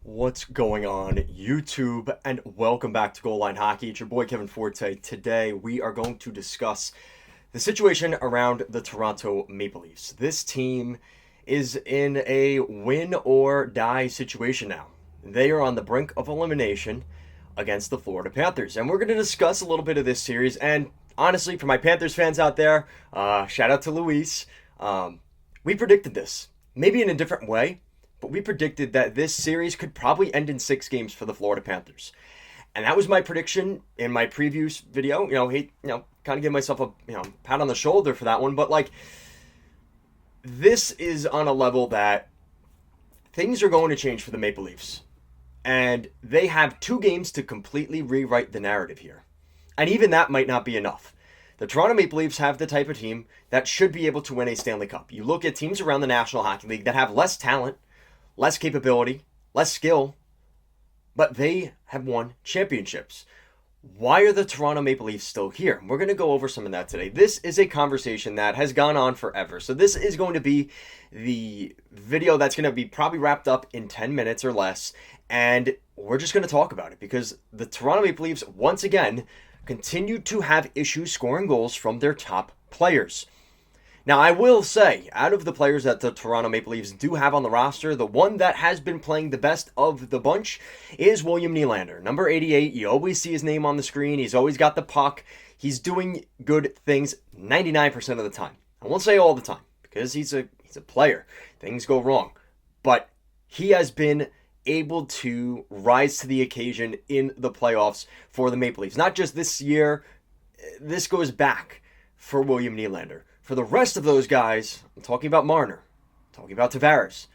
What's going on, YouTube, and welcome back to Goal Line Hockey. It's your boy Kevin Forte. Today we are going to discuss the situation around the Toronto Maple Leafs. This team is in a win or die situation now. They are on the brink of elimination against the Florida Panthers, and we're going to discuss a little bit of this series. And honestly, for my Panthers fans out there, shout out to Luis. We predicted this, maybe in a different way. But we predicted that this series could probably end in 6 games for the Florida Panthers. And that was my prediction in my previous video. Kind of give myself a, pat on the shoulder for that one. But, this is on a level that things are going to change for the Maple Leafs. And they have 2 games to completely rewrite the narrative here. And even that might not be enough. The Toronto Maple Leafs have the type of team that should be able to win a Stanley Cup. You look at teams around the National Hockey League that have less talent, less capability, less skill, but they have won championships. Why are the Toronto Maple Leafs still here? We're going to go over some of that today. This is a conversation that has gone on forever. So this is going to be the video that's going to be probably wrapped up in 10 minutes or less. And we're just going to talk about it because the Toronto Maple Leafs, once again, continue to have issues scoring goals from their top players. Now, I will say, out of the players that the Toronto Maple Leafs do have on the roster, the one that has been playing the best of the bunch is William Nylander. Number 88, you always see his name on the screen. He's always got the puck. He's doing good things 99% of the time. I won't say all the time, because he's a player. Things go wrong. But he has been able to rise to the occasion in the playoffs for the Maple Leafs. Not just this year. This goes back for William Nylander. For the rest of those guys, I'm talking about Marner, I'm talking about Tavares,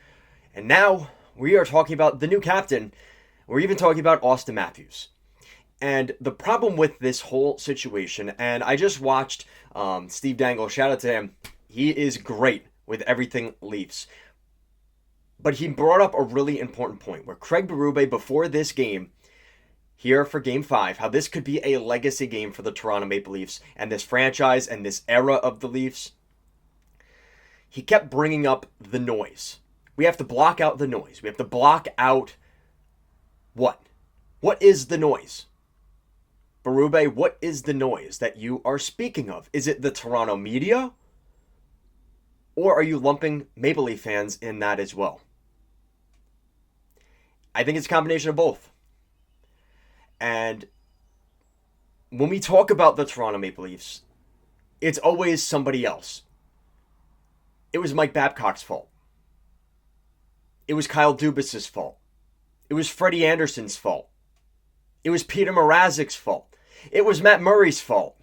and now we are talking about the new captain. We're even talking about Austin Matthews. And the problem with this whole situation, and I just watched Steve Dangle, shout out to him. He is great with everything Leafs. But he brought up a really important point where Craig Berube, before this game, here for Game 5, how this could be a legacy game for the Toronto Maple Leafs and this franchise and this era of the Leafs. He kept bringing up the noise. We have to block out the noise. We have to block out what? What is the noise? Berube, what is the noise that you are speaking of? Is it the Toronto media? Or are you lumping Maple Leaf fans in that as well? I think it's a combination of both. And when we talk about the Toronto Maple Leafs, it's always somebody else. It was Mike Babcock's fault. It was Kyle Dubas's fault. It was Freddie Anderson's fault. It was Peter Mrazek's fault. It was Matt Murray's fault.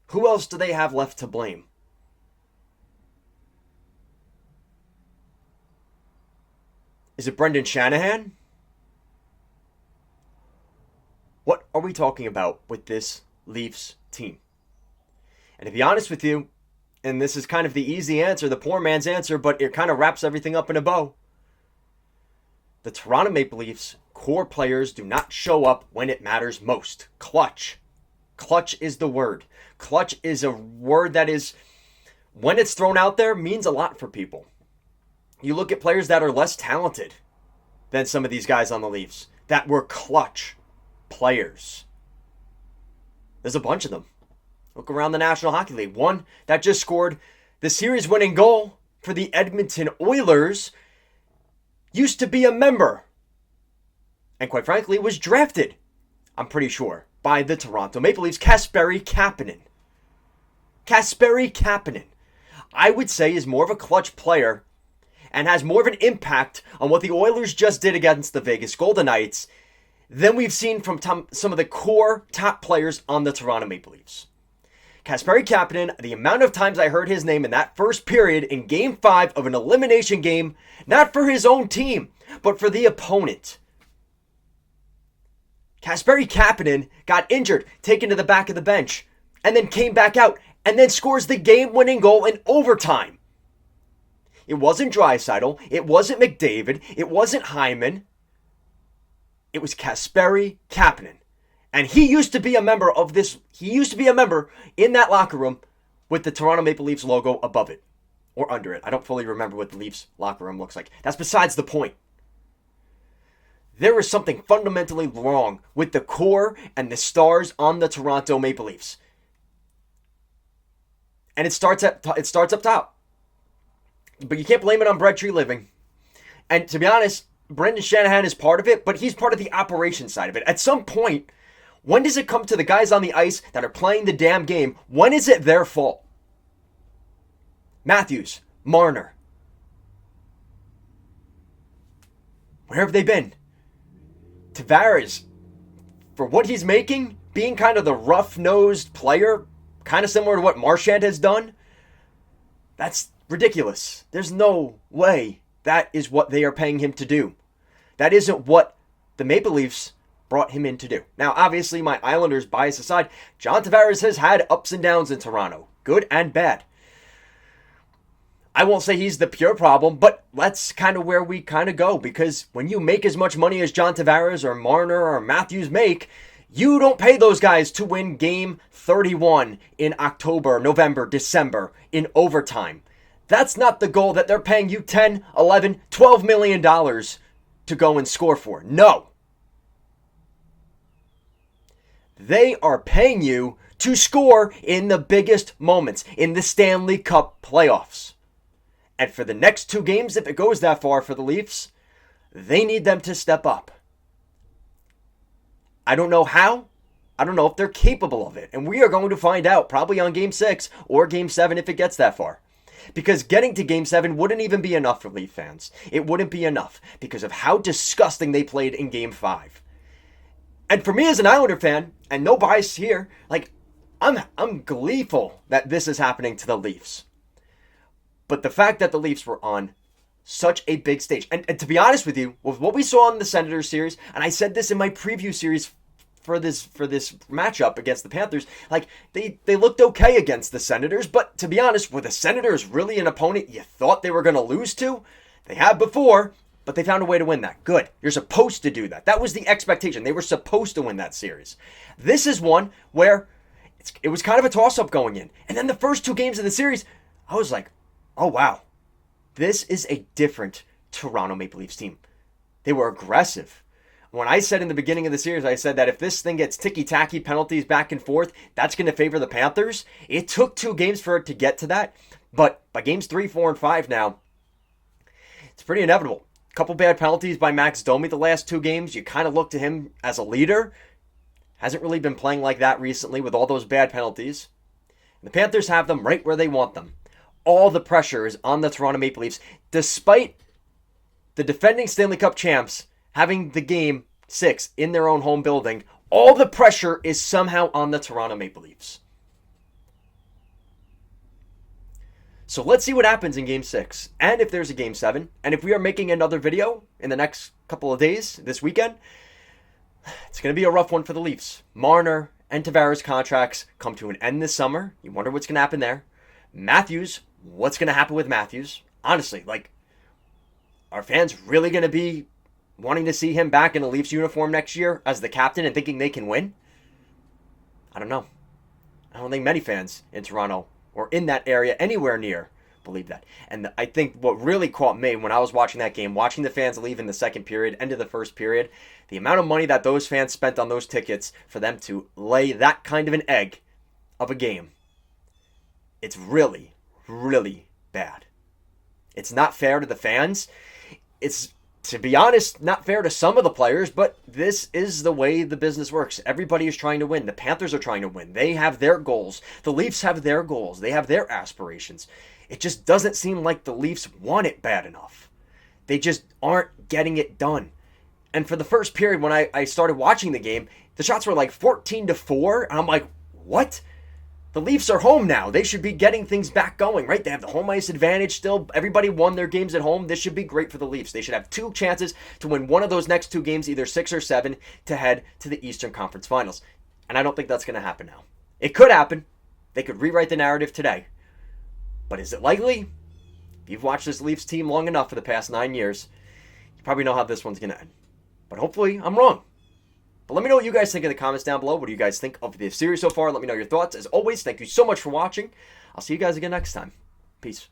Who else do they have left to blame? Is it Brendan Shanahan? What are we talking about with this Leafs team? And to be honest with you, and this is kind of the easy answer, the poor man's answer, but it kind of wraps everything up in a bow. The Toronto Maple Leafs core players do not show up when it matters most. Clutch. Clutch is the word. Clutch is a word that is, when it's thrown out there, means a lot for people. You look at players that are less talented than some of these guys on the Leafs that were clutch players. There's a bunch of them. Look around the National Hockey League. One that just scored the series-winning goal for the Edmonton Oilers used to be a member. And quite frankly, was drafted, I'm pretty sure, by the Toronto Maple Leafs. Kasperi Kapanen. Kasperi Kapanen, I would say, is more of a clutch player and has more of an impact on what the Oilers just did against the Vegas Golden Knights than we've seen from some of the core top players on the Toronto Maple Leafs. Kasperi Kapanen, the amount of times I heard his name in that first period in Game 5 of an elimination game, not for his own team, but for the opponent. Kasperi Kapanen got injured, taken to the back of the bench, and then came back out, and then scores the game-winning goal in overtime. It wasn't Draisaitl, it wasn't McDavid, it wasn't Hyman. It was Kasperi Kapanen. And he used to be a member of this, he used to be a member in that locker room with the Toronto Maple Leafs logo above it. Or under it. I don't fully remember what the Leafs locker room looks like. That's besides the point. there is something fundamentally wrong with the core and the stars on the Toronto Maple Leafs. And it starts up top. But you can't blame it on Brett Treliving. And to be honest, Brendan Shanahan is part of it, but he's part of the operation side of it. At some point, when does it come to the guys on the ice that are playing the damn game? When is it their fault? Matthews, Marner. Where have they been? Tavares, for what he's making, being kind of the rough-nosed player, kind of similar to what Marchand has done, that's ridiculous. There's no way that is what they are paying him to do. That isn't what the Maple Leafs brought him in to do. Now, obviously, my Islanders bias aside, John Tavares has had ups and downs in Toronto, good and bad. I won't say he's the pure problem, but that's kind of where we kind of go, because when you make as much money as John Tavares or Marner or Matthews make, you don't pay those guys to win game 31 in October, November, December in overtime. That's not the goal that they're paying you $10, $11, $12 million to go and score for. No. They are paying you to score in the biggest moments, in the Stanley Cup playoffs. And for the next 2 games, if it goes that far for the Leafs, they need them to step up. I don't know how. I don't know if they're capable of it. And we are going to find out probably on Game 6 or Game 7 if it gets that far. Because getting to Game 7 wouldn't even be enough for Leaf fans. It wouldn't be enough because of how disgusting they played in Game 5. And for me as an Islander fan, and no bias here, like, I'm gleeful that this is happening to the Leafs. But the fact that the Leafs were on such a big stage, and to be honest with you, with what we saw in the Senators series, and I said this in my preview series for this matchup against the Panthers, like, they looked okay against the Senators, but to be honest, were the Senators really an opponent you thought they were going to lose to? They have before, but they found a way to win that. Good. You're supposed to do that. That was the expectation. They were supposed to win that series. This is one where it was kind of a toss-up going in. And then the first 2 games of the series, I was like, oh, wow. This is a different Toronto Maple Leafs team. They were aggressive. When I said in the beginning of the series, I said that if this thing gets ticky-tacky penalties back and forth, that's going to favor the Panthers. It took 2 games for it to get to that. But by games 3, 4, and 5 now, it's pretty inevitable. A couple bad penalties by Max Domi the last 2 games. You kind of look to him as a leader. Hasn't really been playing like that recently with all those bad penalties. And the Panthers have them right where they want them. All the pressure is on the Toronto Maple Leafs, despite the defending Stanley Cup champs having the game 6 in their own home building. All the pressure is somehow on the Toronto Maple Leafs. So let's see what happens in Game 6, and if there's a Game 7, and if we are making another video in the next couple of days, this weekend, it's going to be a rough one for the Leafs. Marner and Tavares contracts come to an end this summer. You wonder what's going to happen there. Matthews, what's going to happen with Matthews? Honestly, like, are fans really going to be wanting to see him back in a Leafs uniform next year as the captain and thinking they can win? I don't know. I don't think many fans in Toronto or in that area anywhere near believe that. And I think what really caught me when I was watching that game, watching the fans leave in the second period, end of the first period, the amount of money that those fans spent on those tickets for them to lay that kind of an egg of a game, it's really, really bad. It's not fair to the fans. It's, to be honest, not fair to some of the players, but this is the way the business works. Everybody is trying to win. The Panthers are trying to win. They have their goals. The Leafs have their goals. They have their aspirations. It just doesn't seem like the Leafs want it bad enough. They just aren't getting it done. And for the first period, when I started watching the game, the shots were like 14-4, and I'm like, what? The Leafs are home now. They should be getting things back going, right? They have the home ice advantage still. Everybody won their games at home. This should be great for the Leafs. They should have 2 chances to win one of those next 2 games, either 6 or 7, to head to the Eastern Conference Finals. And I don't think that's going to happen now. It could happen. They could rewrite the narrative today. But is it likely? If you've watched this Leafs team long enough for the past 9 years, you probably know how this one's going to end. But hopefully, I'm wrong. But let me know what you guys think in the comments down below. What do you guys think of the series so far? Let me know your thoughts. As always, thank you so much for watching. I'll see you guys again next time. Peace.